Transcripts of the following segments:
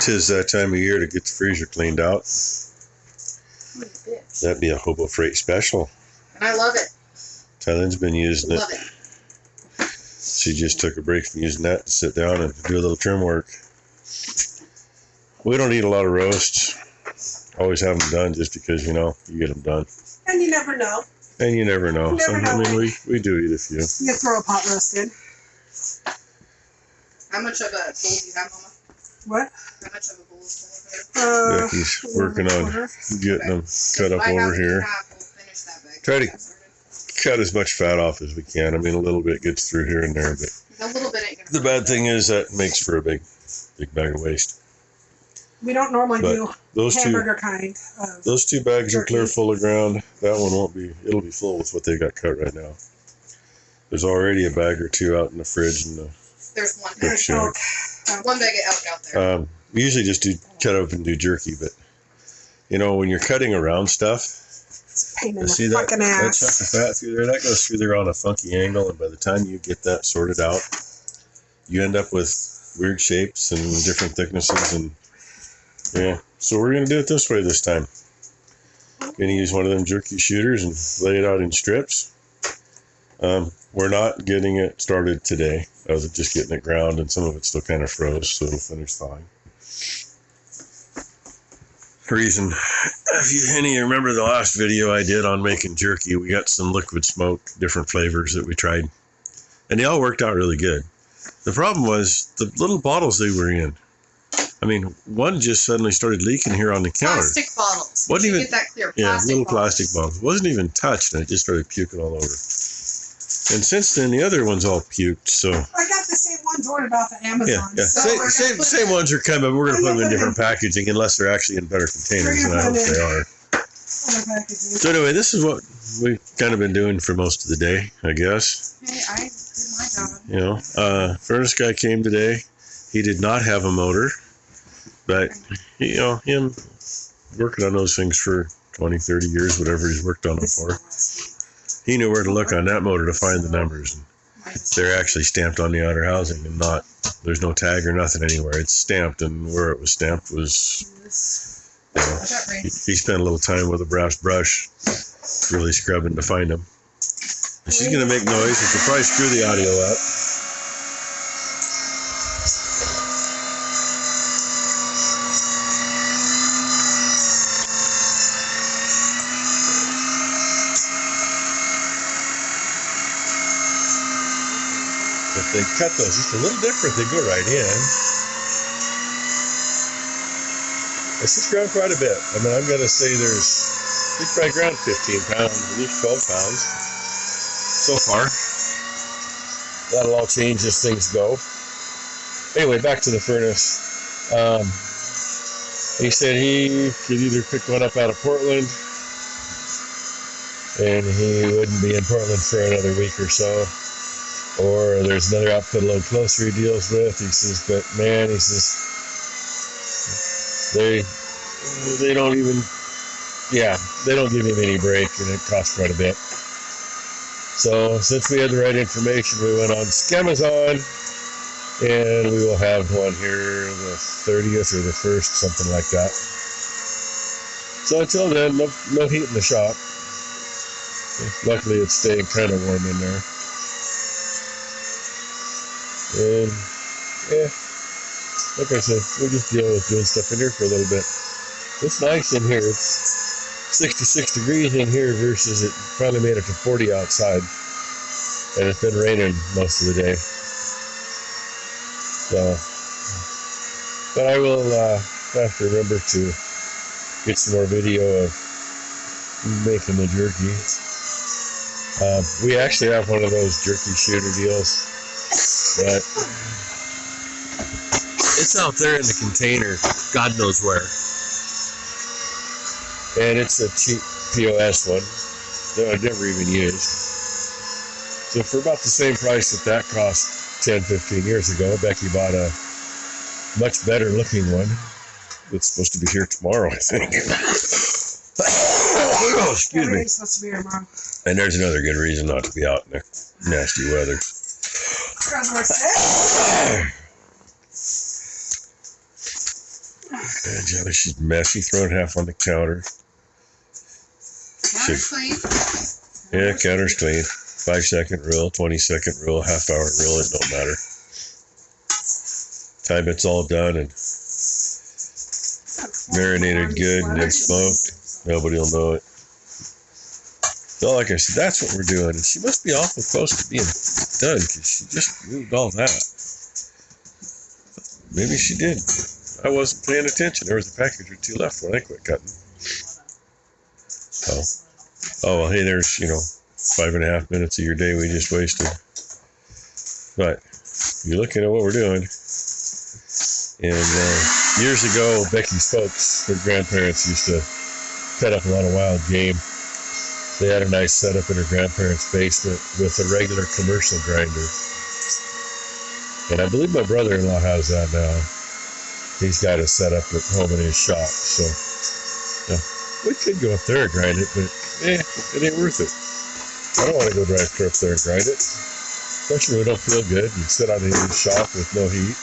'tis that time of year to get the freezer cleaned out. That'd be a hobo freight special. And I love it. Tylen's been using it. Love it. She just took a break from using that to sit down and do a little trim work. We don't eat a lot of roasts. Always have them done just because, you know, you get them done. And you never know. And you never know. You never know. I mean, we do eat a few. You throw a pot roast in. How much of a bowl do you have, Mama? What? How much of a bowl is full of Becky's working on getting them cut up over here. We'll finish that bag. Try to cut as much fat off as we can. I mean, a little bit gets through here and there, but A little bit ain't gonna the bad thing is that makes for a big bag of waste. We don't normally But do those hamburger kind. Those two bags are clear jerky. full of ground. That one won't be. It'll be full with what they got cut right now. There's already a bag or two out in the fridge and the There's one. cook shack. One bag of elk out there. We usually just do cut up and do jerky, but you know, when you're cutting around stuff, It's a pain in the see that fucking chunk ass. of fat through there, that goes through there on a funky angle, and by the time you get that sorted out, you end up with weird shapes and different thicknesses, and yeah. So we're gonna do it this way this time. Gonna use one of them jerky shooters and lay it out in strips. We're not getting it started today. I was just getting it ground, and some of it's still kind of froze, so it'll finish thawing. Reason, if any of you remember the last video I did on making jerky, we got some liquid smoke, different flavors that we tried, and they all worked out really good. The problem was the little bottles they were in. I mean, one just suddenly started leaking here on the counter. Plastic bottles. Wasn't even, Get that clear. yeah, little bottles. plastic bottles. Wasn't even touched, and it just started puking all over. And since then, the other one's all puked, so. I got the same ones ordered off of Amazon. Yeah. So Same ones are coming. We're going to put them in different packaging unless they're actually in better containers, and I hope they are. other packaging. So anyway, this is what we've kind of been doing for most of the day, I guess. Hey, I did my job. You know, furnace guy came today. He did not have a motor, but, you know, him working on those things for 20, 30 years, whatever he's worked on them for. He knew where to look on that motor to find the numbers. And they're actually stamped on the outer housing and not, there's no tag or nothing anywhere. It's stamped, and where it was stamped was, you know, he spent a little time with a brass brush really scrubbing to find them. And she's going to make noise. We could probably screw the audio up. If they cut those just a little different, they go right in. This has grown quite a bit. I mean, I'm going to say it's probably ground 15 pounds, at least 12 pounds so far. That'll all change as things go. Anyway, back to the furnace. He said he could either pick one up out of Portland, and he wouldn't be in Portland for another week or so. Or there's another outfit a little closer he deals with. He says, but man, he says, they don't even, they don't give him any break, and it costs quite a bit. So since we had the right information, we went on Scamazon, and we will have one here the 30th or the 1st, something like that. So until then, no heat in the shop. Luckily, it's staying kind of warm in there. And yeah, like I said, we'll just deal with doing stuff in here for a little bit. It's nice in here. It's 66 degrees in here versus it finally made it to 40 outside. And it's been raining most of the day. So, but I will have to remember to get some more video of making the jerky. We actually have one of those jerky shooter deals. But it's out there in the container, God knows where. And it's a cheap POS one that I've never even used. So for about the same price that cost 10, 15 years ago, Becky bought a much better looking one. It's supposed to be here tomorrow, I think. Oh, excuse me. Supposed to be here tomorrow. And there's another good reason not to be out in the nasty weather. Because we're sick. And Jelly, she's messy, throwing half on the counter. Counter's clean. Yeah, counter's clean. 5-second rule, 20-second rule, half-hour rule, it don't matter. Time it's all done and marinated good and then smoked, nobody will know it. So like I said, that's what we're doing. And she must be awful close to being done because she just moved all that. Maybe she did. I wasn't paying attention. There was a package or two left when I quit cutting. Oh well, hey, there's, 5.5 minutes of your day we just wasted. But you're looking at what we're doing. And years ago, Becky's folks, her grandparents used to cut up a lot of wild game. They had a nice setup in her grandparents' basement with a regular commercial grinder. And I believe my brother-in-law has that now. He's got it set up at home in his shop. So, we could go up there and grind it, but it ain't worth it. I don't want to go drive up there and grind it. Especially when we don't feel good and sit out in the shop with no heat.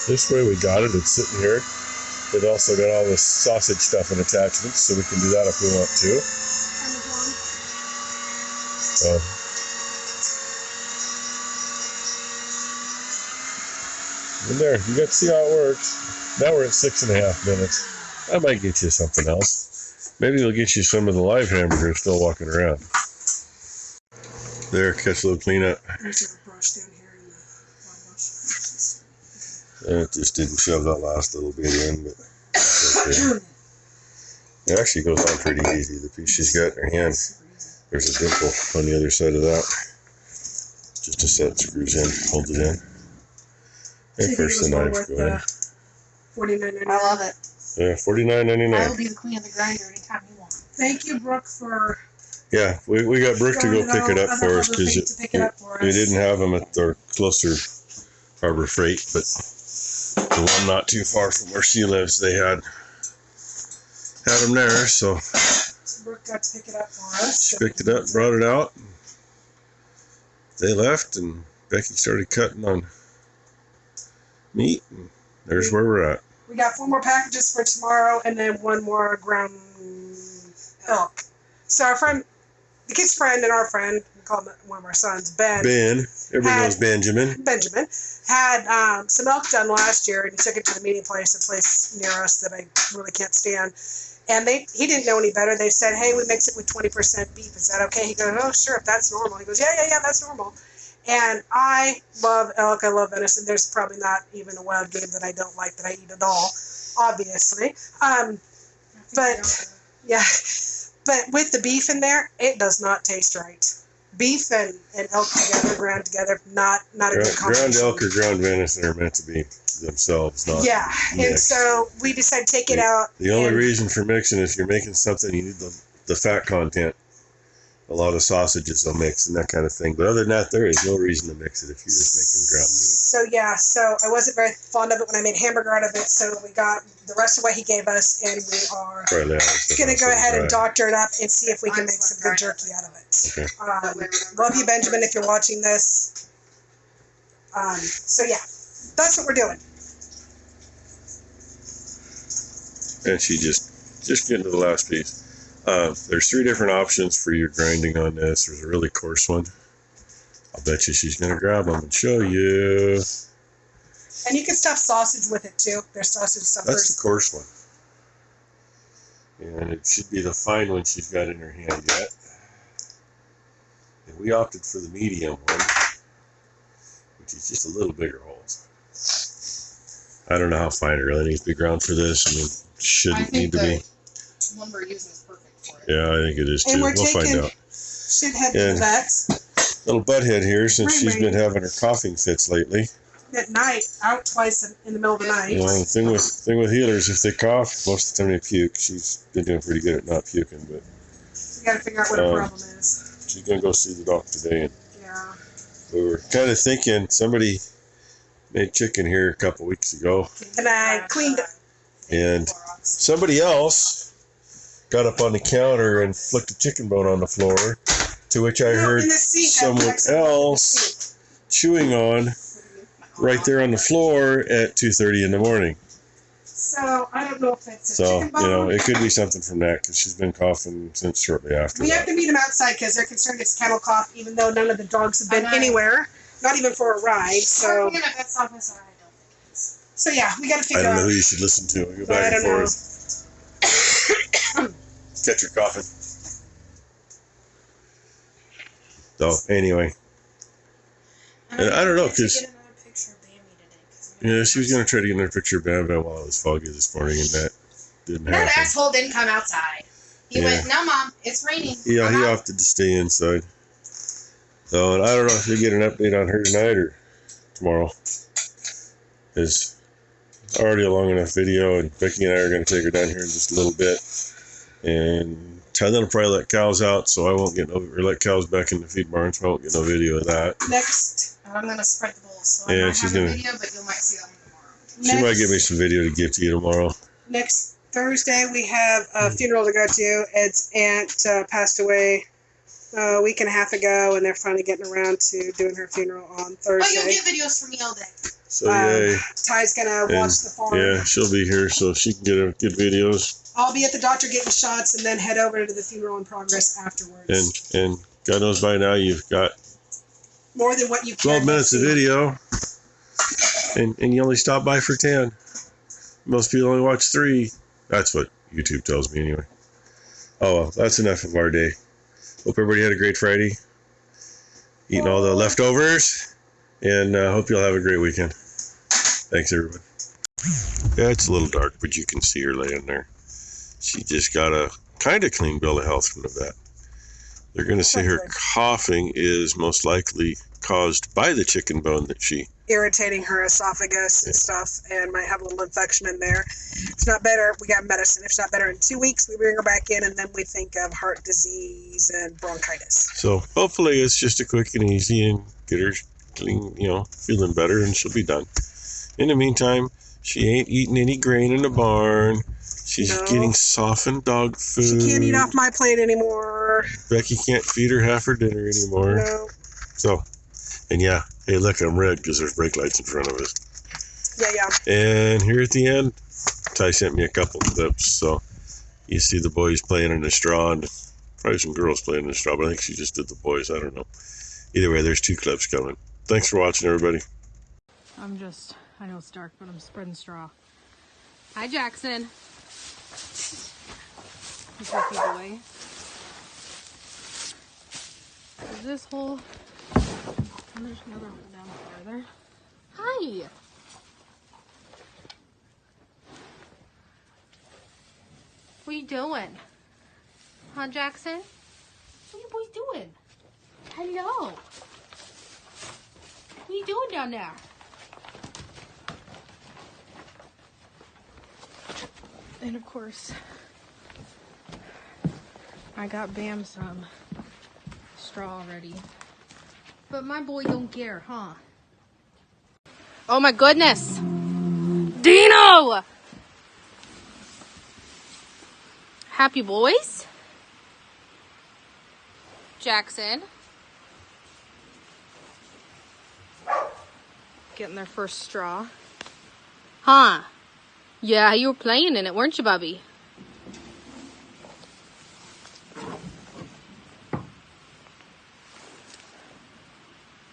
This way we got it. It's sitting here. It also got all this sausage stuff and attachments, so we can do that if we want to. And there, you got to see how it works. Now we're at 6.5 minutes. I might get you something else. Maybe we'll get you some of the live hamburgers still walking around. There, catch a little cleanup. There's a brush down here in the It just didn't shove that last little bit in, but okay. It actually goes on pretty easy. The piece she's got in her hand, there's a dimple on the other side of that. Just a set screws in, holds it in. And of course the knife's going. $49.99. I love it. Yeah, I $49.99. will be the queen of the grinder anytime you want. Thank you, Brooke, for Yeah, we got Brooke to go pick it up for us because we didn't have them at our closer Harbor Freight, but the one not too far from where she lives, they had them there, so Brooke got to pick it up for us. she picked it up, brought it out. They left, and Becky started cutting on meat, and there's where we're at. We got 4 more packages for tomorrow, and then 1 more ground elk. So our friend, the kid's friend and our friend, we call him one of our sons, Ben, everybody knows Benjamin, had some elk done last year, and he took it to the meeting place, a place near us that I really can't stand. And he didn't know any better. They said, hey, we mix it with 20% beef. Is that okay? He goes, oh, sure, if that's normal. He goes, yeah, that's normal. And I love elk. I love venison. There's probably not even a wild game that I don't like that I eat at all, obviously. But with the beef in there, it does not taste right. Beef and elk together, ground together, not a good combination. Ground elk or ground venison are meant to be themselves, not mixed. And so we decided to take it out. The only reason for mixing, if you're making something, you need the fat content. A lot of sausages will mix and that kind of thing. But other than that, there is no reason to mix it if you're just making ground meat. So I wasn't very fond of it when I made hamburger out of it. So we got the rest of what he gave us, and we are going to go ahead and doctor it up and see if we can make some good jerky out of it. Okay. Love you, Benjamin, if you're watching this. That's what we're doing. And she just getting to the last piece. There's 3 different options for your grinding on this. There's a really coarse one. I'll bet you she's going to grab them and show you. And you can stuff sausage with it too. There's sausage stuffers. That's the coarse one. And it should be the fine one she's got in her hand yet. And we opted for the medium one, which is just a little bigger holes. I don't know how fine it really needs to be ground for this. I mean, shouldn't need to be. One we're using is perfect for it. Yeah, I think it is too. We'll find out. Should head to the vets. Little butthead here, since she's been having her coughing fits lately. At night, out twice in the middle of the night. The thing with healers, if they cough, most of the time they puke. She's been doing pretty good at not puking, but we got to figure out what the problem is. She's gonna go see the doctor today, and yeah. We were kind of thinking somebody made chicken here a couple weeks ago, and I cleaned it. And somebody else got up on the counter and flicked a chicken bone on the floor, to which I heard someone else chewing on right there on the floor at 2:30 in the morning. So I don't know if it's a So, chicken bone. you know, it could be something from that because she's been coughing since shortly after We that. have to meet them outside because they're concerned it's kennel cough, even though none of the dogs have been anywhere, not even for a ride. So, so yeah, we got to figure out. I don't know who you should listen to. We go back and forth. Catch her coughing. So, anyway. And I don't know, because yeah, she was going to try to get another picture of Bam Bam while it was foggy this morning, and that didn't happen. That asshole didn't come outside. He went, no, Mom, it's raining. Yeah, he opted to stay inside. So, and I don't know if you'll get an update on her tonight or tomorrow. It's already a long enough video, and Becky and I are going to take her down here in just a little bit. And then I'll probably let cows out, so I won't get no, or let cows back in the feed barn, so I won't get no video of that. Next. I'm going to spread the bulls, so Yeah, I might she's have a gonna- video, but you might see that one tomorrow. She might give me some video to give to you tomorrow. Next Thursday, we have a funeral to go to. Ed's aunt passed away a week and a half ago, and they're finally getting around to doing her funeral on But you'll Thursday. get videos from me all day. So, yay. Ty's going to watch the farm. Yeah, she'll be here, so she can get good videos. I'll be at the doctor getting shots and then head over to the funeral in progress afterwards. And God knows by now you've got More than what you can. 12 minutes of video, and you only stop by for 10. Most people only watch 3. That's what YouTube tells me anyway. Oh well, that's enough of our day. Hope everybody had a great Friday, eating all the leftovers, and hope you'll have a great weekend. Thanks, everybody. Yeah, it's a little dark, but you can see her laying there. She just got a kind of clean bill of health from the vet. They're going to say her coughing is most likely caused by the chicken bone that she... Irritating her esophagus and stuff, and might have a little infection in there. If it's not better, we got medicine. If it's not better in 2 weeks, we bring her back in, and then we think of heart disease and bronchitis. So hopefully it's just a quick and easy and get her clean, you know, feeling better, and she'll be done. In the meantime, she ain't eating any grain in the barn. She's getting softened dog food. She can't eat off my plate anymore. Becky can't feed her half her dinner anymore. No. So, and yeah, hey, look, I'm red because there's brake lights in front of us. Yeah. And here at the end, Ty sent me a couple clips. So you see the boys playing in the straw, and probably some girls playing in the straw, but I think she just did the boys. I don't know. Either way, there's 2 clips coming. Thanks for watching, everybody. I know it's dark, but I'm spreading straw. Hi, Jackson. He's 4 feet away. Is this hole? And there's another hole down farther. Hi. What are you doing? Huh, Jackson? What are you boys doing? Hello. What are you doing down there? And of course, I got Bam some straw already. But my boy don't care, huh? Oh my goodness! Dino! Happy boys? Jackson. Getting their first straw. Huh? Yeah, you were playing in it, weren't you, Bubby?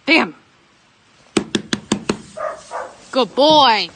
Bam! Good boy!